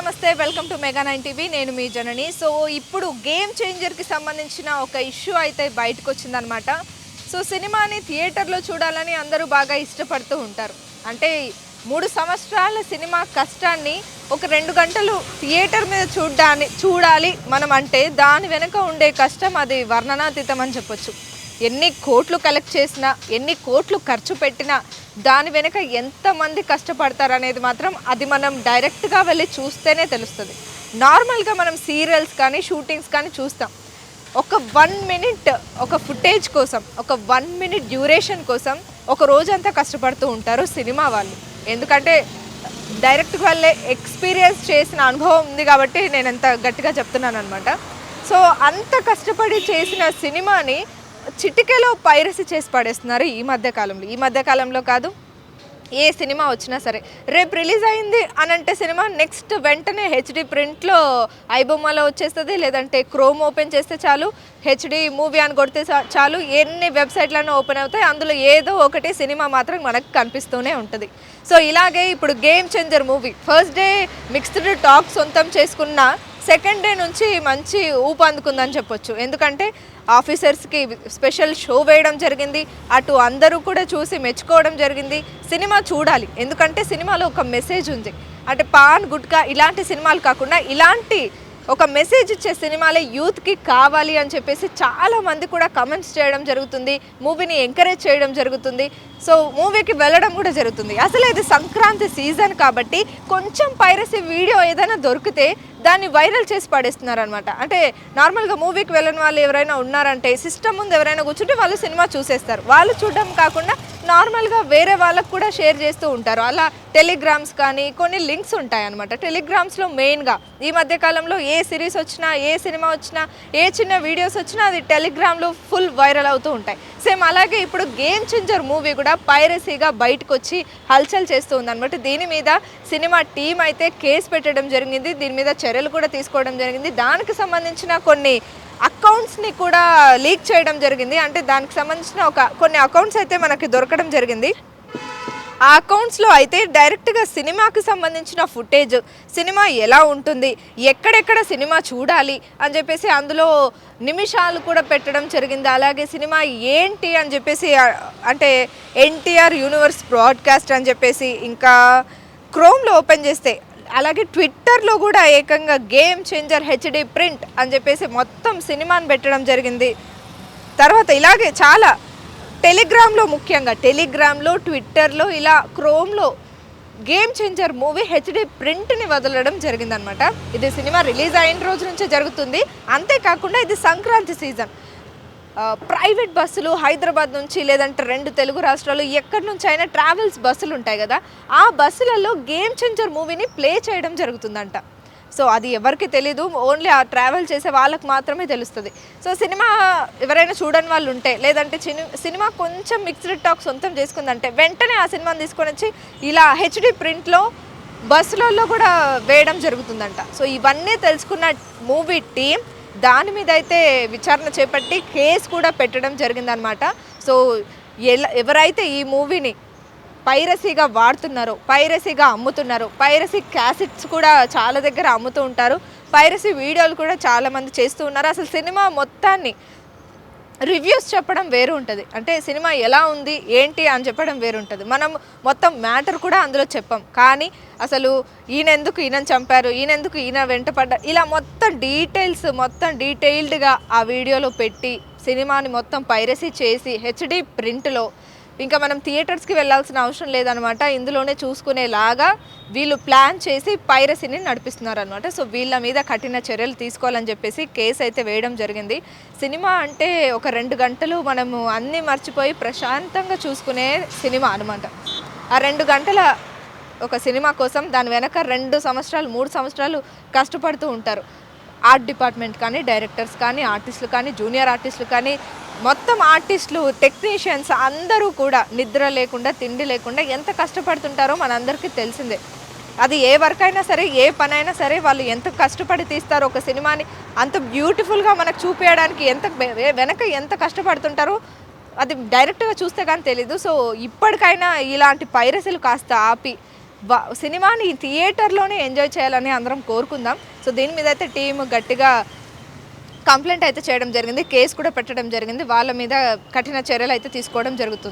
నమస్తే welcome to mega 9 TV నేను మీ జనని. So ఇప్పుడు గేమ్ చేంజర్కి సంబంధించిన ఒక ఇష్యూ అయితే బయటకు వచ్చిందనమాట. సో సినిమాని థియేటర్లో చూడాలని అందరూ బాగా ఇష్టపడుతూ ఉంటారు. అంటే 3 సంవత్సరాల సినిమా కష్టాన్ని ఒక 2 గంటలు థియేటర్ మీద చూడాలి మనం అంటే దాని వెనుక ఉండే కష్టం అది వర్ణనాతీతం అని చెప్పొచ్చు. ఎన్ని కోట్లు కలెక్ట్ చేసినా ఎన్ని కోట్లు ఖర్చు పెట్టినా దాని వెనుక ఎంతమంది కష్టపడతారు అనేది మాత్రం అది మనం డైరెక్ట్గా వెళ్ళి చూస్తేనే తెలుస్తుంది. నార్మల్గా మనం సీరియల్స్ కానీ షూటింగ్స్ కానీ చూస్తాం. ఒక 1 మినిట్ ఒక ఫుటేజ్ కోసం, ఒక 1 మినిట్ డ్యూరేషన్ కోసం ఒక రోజంతా కష్టపడుతూ ఉంటారు సినిమా వాళ్ళు. ఎందుకంటే డైరెక్ట్గా వెళ్ళే ఎక్స్పీరియన్స్ చేసిన అనుభవం ఉంది కాబట్టి నేను ఎంత గట్టిగా చెప్తున్నాను అనమాట. సో అంత కష్టపడి చేసిన సినిమాని చిటికెలో పైరసీ చేసి పడేస్తున్నారు ఈ మధ్యకాలంలో కాదు, ఏ సినిమా వచ్చినా సరే. రేపు రిలీజ్ అయింది అని అంటే సినిమా నెక్స్ట్ వెంటనే హెచ్డి ప్రింట్లో ఐబొమ్మలో వచ్చేస్తుంది, లేదంటే క్రోమ్ ఓపెన్ చేస్తే చాలు హెచ్డి మూవీ అని కొడితే చాలు ఎన్ని వెబ్సైట్లను ఓపెన్ అవుతాయి, అందులో ఏదో ఒకటి సినిమా మాత్రం మనకు కనిపిస్తూనే ఉంటుంది. సో ఇలాగే ఇప్పుడు game changer movie first day mixed talk సొంతం చేసుకున్న సెకండ్ డే నుంచి మంచి ఊపు అందుకుందని చెప్పొచ్చు. ఎందుకంటే ఆఫీసర్స్కి స్పెషల్ షో వేయడం జరిగింది, అటు అందరూ కూడా చూసి మెచ్చుకోవడం జరిగింది. సినిమా చూడాలి, ఎందుకంటే సినిమాలో ఒక మెసేజ్ ఉంది. అంటే పాన్ గుట్కా ఇలాంటి సినిమాలు కాకుండా ఇలాంటి ఒక మెసేజ్ ఇచ్చే సినిమాలే యూత్కి కావాలి అని చెప్పేసి చాలామంది కూడా కమెంట్స్ చేయడం జరుగుతుంది, మూవీని ఎంకరేజ్ చేయడం జరుగుతుంది. సో మూవీకి వెళ్ళడం కూడా జరుగుతుంది. అసలు ఇది సంక్రాంతి సీజన్ కాబట్టి కొంచెం పైరసీ వీడియో ఏదైనా దొరికితే దాన్ని వైరల్ చేసి పడేస్తున్నారు అనమాట. అంటే నార్మల్గా మూవీకి వెళ్ళని వాళ్ళు ఎవరైనా ఉన్నారంటే సిస్టమ్ ముందు ఎవరైనా కూర్చుంటే వాళ్ళు సినిమా చూసేస్తారు. వాళ్ళు చూడడం కాకుండా నార్మల్గా వేరే వాళ్ళకు కూడా షేర్ చేస్తూ ఉంటారు. అలా టెలిగ్రామ్స్ కానీ కొన్ని లింక్స్ ఉంటాయి అనమాట. టెలిగ్రామ్స్లో మెయిన్గా ఈ మధ్యకాలంలో ఏ సిరీస్ వచ్చినా, ఏ సినిమా వచ్చినా, ఏ చిన్న వీడియోస్ వచ్చినా అది టెలిగ్రామ్లో ఫుల్ వైరల్ అవుతూ ఉంటాయి. సేమ్ అలాగే ఇప్పుడు గేమ్ చేంజర్ మూవీ కూడా పైరసీగా బయటకు వచ్చి హల్చల్ చేస్తూ ఉందన్నమాట. దీని మీద సినిమా టీం అయితే కేసు పెట్టడం జరిగింది, దీని మీద చర్యలు కూడా తీసుకోవడం జరిగింది. దానికి సంబంధించిన కొన్ని అకౌంట్స్ని కూడా లీక్ చేయడం జరిగింది. అంటే దానికి సంబంధించిన కొన్ని అకౌంట్స్ అయితే మనకి దొరకడం జరిగింది. ఆ అకౌంట్స్లో అయితే డైరెక్ట్గా సినిమాకి సంబంధించిన ఫుటేజ్, సినిమా ఎలా ఉంటుంది, ఎక్కడెక్కడ సినిమా చూడాలి అని చెప్పేసి అందులో నిమిషాలు కూడా పెట్టడం జరిగింది. అలాగే సినిమా ఏంటి అని చెప్పేసి అంటే ఎన్టీఆర్ యూనివర్స్ బ్రాడ్కాస్ట్ అని చెప్పేసి, ఇంకా క్రోమ్లో ఓపెన్ చేస్తే, అలాగే ట్విట్టర్లో కూడా ఏకంగా గేమ్ చేంజర్ హెచ్డి ప్రింట్ అని చెప్పేసి మొత్తం సినిమాని పెట్టడం జరిగింది. తర్వాత ఇలాగే చాలా టెలిగ్రామ్లో, ముఖ్యంగా టెలిగ్రామ్లో, ట్విట్టర్లో, ఇలా క్రోమ్లో గేమ్ చేంజర్ మూవీ హెచ్డి ప్రింట్ని వదలడం జరిగిందనమాట. ఇది సినిమా రిలీజ్ అయిన రోజు నుంచే జరుగుతుంది. అంతేకాకుండా ఇది సంక్రాంతి సీజన్. ప్రైవేట్ బస్సులు హైదరాబాద్ నుంచి లేదంటే 2 తెలుగు రాష్ట్రాలు ఎక్కడి నుంచి అయినా ట్రావెల్స్ బస్సులు ఉంటాయి కదా, ఆ బస్సులలో గేమ్ చేంజర్ మూవీని ప్లే చేయడం జరుగుతుందంట. సో అది ఎవరికి తెలీదు, ఓన్లీ ఆ ట్రావెల్ చేసే వాళ్ళకి మాత్రమే తెలుస్తుంది. సో సినిమా ఎవరైనా చూడని వాళ్ళు ఉంటే, లేదంటే సినిమా కొంచెం మిక్స్డ్ టాక్ సొంతం చేసుకుందంటే వెంటనే ఆ సినిమాని తీసుకొని వచ్చి ఇలా హెచ్డి ప్రింట్లో బస్సులలో కూడా వేయడం జరుగుతుందంట. సో ఇవన్నీ తెలుసుకున్న మూవీ టీం దాని మీద అయితే విచారణ చేపట్టి కేసు కూడా పెట్టడం జరిగిందనమాట. సో ఎవరైతే ఈ మూవీని పైరసీగా వాడుతున్నారో, పైరసీగా అమ్ముతున్నారో, పైరసీ క్యాసెట్స్ కూడా చాలా దగ్గర అమ్ముతూ ఉంటారు, పైరసీ వీడియోలు కూడా చాలామంది చేస్తూ ఉన్నారు. అసలు సినిమా మొత్తాన్ని రివ్యూస్ చెప్పడం వేరు ఉంటుంది, అంటే సినిమా ఎలా ఉంది ఏంటి అని చెప్పడం వేరు ఉంటుంది. మనం మొత్తం మ్యాటర్ కూడా అందులో చెప్పాం, కానీ అసలు ఈయనని చంపారు, ఈయన వెంటపడ్డ, ఇలా మొత్తం డీటెయిల్డ్గా ఆ వీడియోలో పెట్టి సినిమాని మొత్తం పైరసీ చేసి హెచ్డి ప్రింట్లో, ఇంకా మనం థియేటర్స్కి వెళ్ళాల్సిన అవసరం లేదనమాట, ఇందులోనే చూసుకునేలాగా వీళ్ళు ప్లాన్ చేసి పైరసీని నడిపిస్తున్నారనమాట. సో వీళ్ళ మీద కఠిన చర్యలు తీసుకోవాలని చెప్పేసి కేసు అయితే వేయడం జరిగింది. సినిమా అంటే ఒక 2 గంటలు మనము అన్నీ మర్చిపోయి ప్రశాంతంగా చూసుకునే సినిమా అనమాట. ఆ 2 గంటల ఒక సినిమా కోసం దాని వెనక 2 సంవత్సరాలు 3 సంవత్సరాలు కష్టపడుతూ ఉంటారు. ఆర్ట్ డిపార్ట్మెంట్ కానీ, డైరెక్టర్స్ కానీ, ఆర్టిస్టులు కానీ, జూనియర్ ఆర్టిస్టులు కానీ, మొత్తం ఆర్టిస్టులు, టెక్నీషియన్స్ అందరూ కూడా నిద్ర లేకుండా, తిండి లేకుండా ఎంత కష్టపడుతుంటారో మనందరికీ తెలిసిందే. అది ఏ వర్క్ అయినా సరే, ఏ పని అయినా సరే, వాళ్ళు ఎంత కష్టపడి తీస్తారో ఒక సినిమాని అంత బ్యూటిఫుల్గా మనకు చూపించడానికి వెనక ఎంత కష్టపడుతుంటారో అది డైరెక్ట్గా చూస్తే కానీ తెలీదు. సో ఇప్పటికైనా ఇలాంటి పైరసీలు కాస్త ఆపి సినిమాని థియేటర్లోనే ఎంజాయ్ చేయాలని అందరం కోరుకుందాం. సో దీని మీద అయితే టీం గట్టిగా కంప్లైంట్ అయితే చేయడం జరిగింది, కేసు కూడా పెట్టడం జరిగింది, వాళ్ళ మీద కఠిన చర్యలు అయితే తీసుకోవడం జరుగుతుంది.